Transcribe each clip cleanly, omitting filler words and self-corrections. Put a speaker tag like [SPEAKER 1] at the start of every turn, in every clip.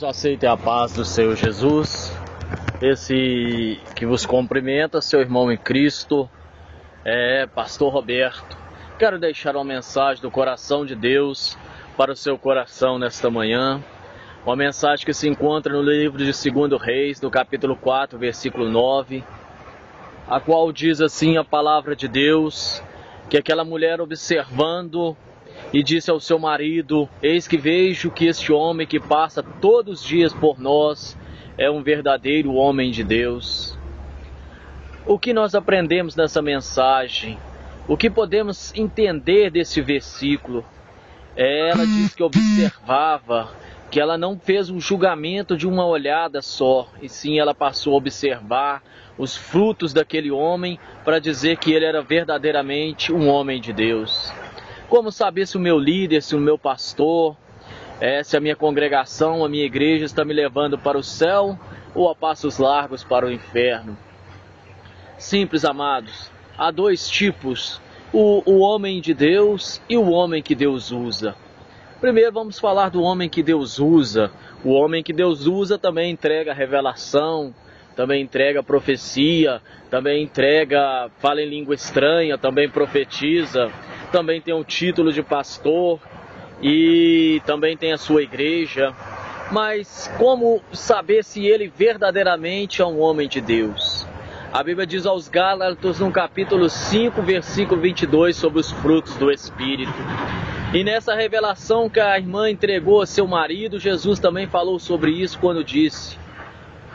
[SPEAKER 1] Aceitem a paz do Senhor Jesus. Esse que vos cumprimenta, seu irmão em Cristo, é Pastor Roberto. Quero deixar uma mensagem do coração de Deus para o seu coração nesta manhã. Uma mensagem que se encontra no livro de 2 Reis, no capítulo 4, versículo 9, a qual diz assim a palavra de Deus, que aquela mulher observando e disse ao seu marido: eis que vejo que este homem que passa todos os dias por nós é um verdadeiro homem de Deus. O que nós aprendemos nessa mensagem? O que podemos entender desse versículo? Ela diz que observava, que ela não fez um julgamento de uma olhada só, e sim ela passou a observar os frutos daquele homem para dizer que ele era verdadeiramente um homem de Deus. Como saber se o meu líder, se o meu pastor, se a minha congregação, a minha igreja está me levando para o céu ou a passos largos para o inferno? Simples, amados. Há dois tipos, o homem de Deus e o homem que Deus usa. Primeiro vamos falar do homem que Deus usa. O homem que Deus usa também entrega revelação, também entrega profecia, também entrega, fala em língua estranha, também profetiza, também tem o título de pastor e também tem a sua igreja. Mas como saber se ele verdadeiramente é um homem de Deus? A Bíblia diz aos Gálatas no capítulo 5, versículo 22, sobre os frutos do Espírito. E nessa revelação que a irmã entregou a seu marido, Jesus também falou sobre isso quando disse: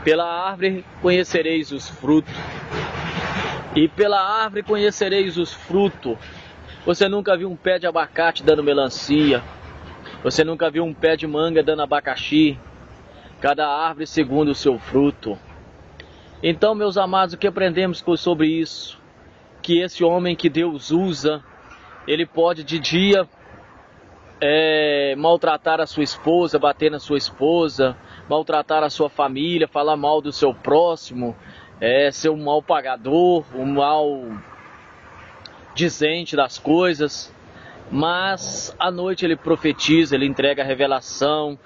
[SPEAKER 1] pela árvore conhecereis os frutos. E pela árvore conhecereis os frutos. Você nunca viu um pé de abacate dando melancia. Você nunca viu um pé de manga dando abacaxi. Cada árvore segundo o seu fruto. Então, meus amados, o que aprendemos sobre isso? Que esse homem que Deus usa, ele pode de dia maltratar a sua esposa, bater na sua esposa, maltratar a sua família, falar mal do seu próximo, ser um mal pagador, um mal dizente das coisas. Mas à noite ele profetiza, ele entrega a revelação,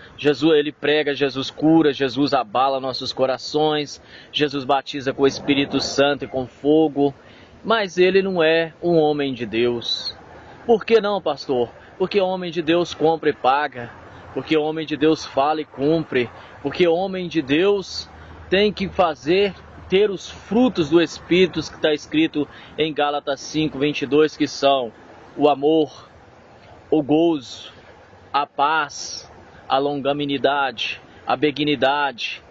[SPEAKER 1] ele prega, Jesus cura, Jesus abala nossos corações, Jesus batiza com o Espírito Santo e com fogo. Mas ele não é um homem de Deus. Por que não, pastor? Porque homem de Deus compra e paga, porque homem de Deus fala e cumpre, porque homem de Deus tem que ter os frutos do Espírito, que está escrito em Gálatas 5, 22, que são o amor, o gozo, a paz, a longanimidade, a benignidade,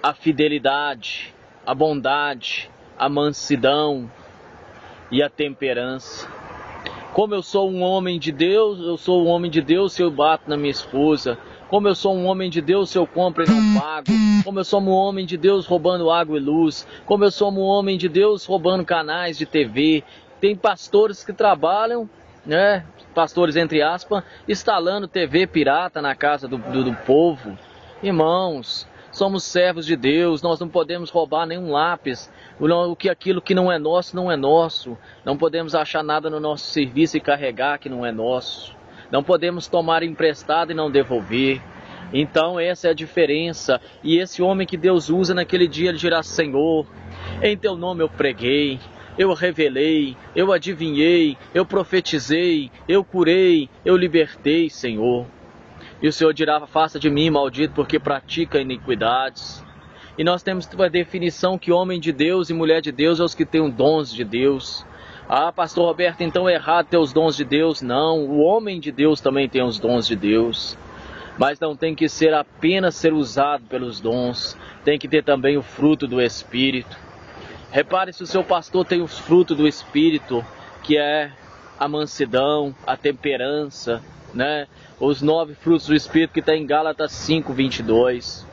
[SPEAKER 1] a fidelidade, a bondade, a mansidão e a temperança. Como eu sou um homem de Deus, eu sou um homem de Deus se eu bato na minha esposa. Como eu sou um homem de Deus se eu compro e não pago. Como eu sou um homem de Deus roubando água e luz. Como eu sou um homem de Deus roubando canais de TV. Tem pastores que trabalham, pastores entre aspas, instalando TV pirata na casa do povo. Irmãos, somos servos de Deus, nós não podemos roubar nenhum lápis. Aquilo que não é nosso, não é nosso. Não podemos achar nada no nosso serviço e carregar que não é nosso. Não podemos tomar emprestado e não devolver. Então essa é a diferença. E esse homem que Deus usa naquele dia, ele dirá: Senhor, em teu nome eu preguei, eu revelei, eu adivinhei, eu profetizei, eu curei, eu libertei, Senhor. E o Senhor dirá: afasta de mim, maldito, porque pratica iniquidades. E nós temos a definição que homem de Deus e mulher de Deus é os que têm os dons de Deus. Ah, pastor Roberto, então é errado ter os dons de Deus? Não, o homem de Deus também tem os dons de Deus. Mas não tem que ser apenas ser usado pelos dons, tem que ter também o fruto do Espírito. Repare se o seu pastor tem os frutos do Espírito, que é a mansidão, a temperança, os 9 frutos do Espírito que está em Gálatas 5, 22.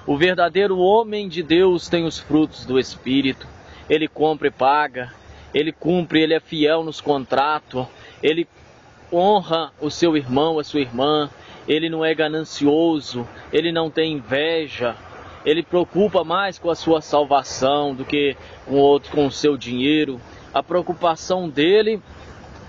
[SPEAKER 1] O verdadeiro homem de Deus tem os frutos do Espírito. Ele compra e paga, ele cumpre, ele é fiel nos contratos, ele honra o seu irmão, a sua irmã, ele não é ganancioso, ele não tem inveja, ele preocupa mais com a sua salvação do que com o seu dinheiro. A preocupação dele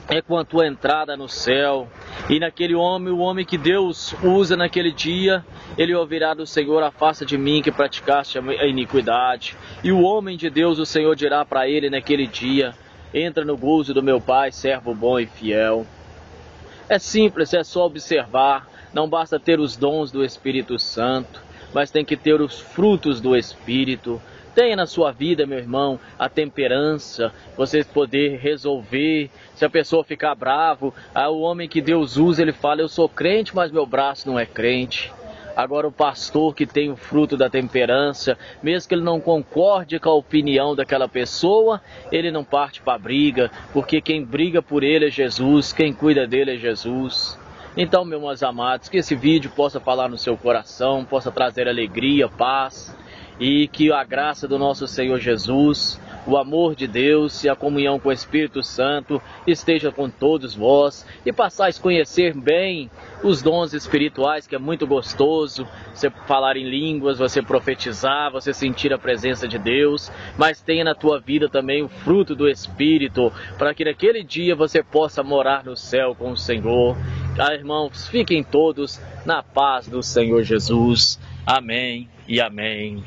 [SPEAKER 1] é com a tua entrada no céu. E naquele homem, o homem que Deus usa naquele dia, ele ouvirá do Senhor: afasta de mim que praticaste a iniquidade. E o homem de Deus, o Senhor dirá para ele naquele dia: entra no gozo do meu Pai, servo bom e fiel. É simples, é só observar. Não basta ter os dons do Espírito Santo, mas tem que ter os frutos do Espírito. Tenha na sua vida, meu irmão, a temperança, você poder resolver. Se a pessoa ficar bravo, o homem que Deus usa, ele fala: eu sou crente, mas meu braço não é crente. Agora o pastor que tem o fruto da temperança, mesmo que ele não concorde com a opinião daquela pessoa, ele não parte para a briga, porque quem briga por ele é Jesus, quem cuida dele é Jesus. Então, meus amados, que esse vídeo possa falar no seu coração, possa trazer alegria, paz, e que a graça do nosso Senhor Jesus, o amor de Deus e a comunhão com o Espírito Santo esteja com todos vós, e passais a conhecer bem os dons espirituais, que é muito gostoso você falar em línguas, você profetizar, você sentir a presença de Deus, mas tenha na tua vida também o fruto do Espírito, para que naquele dia você possa morar no céu com o Senhor. Irmãos, fiquem todos na paz do Senhor Jesus. Amém e amém.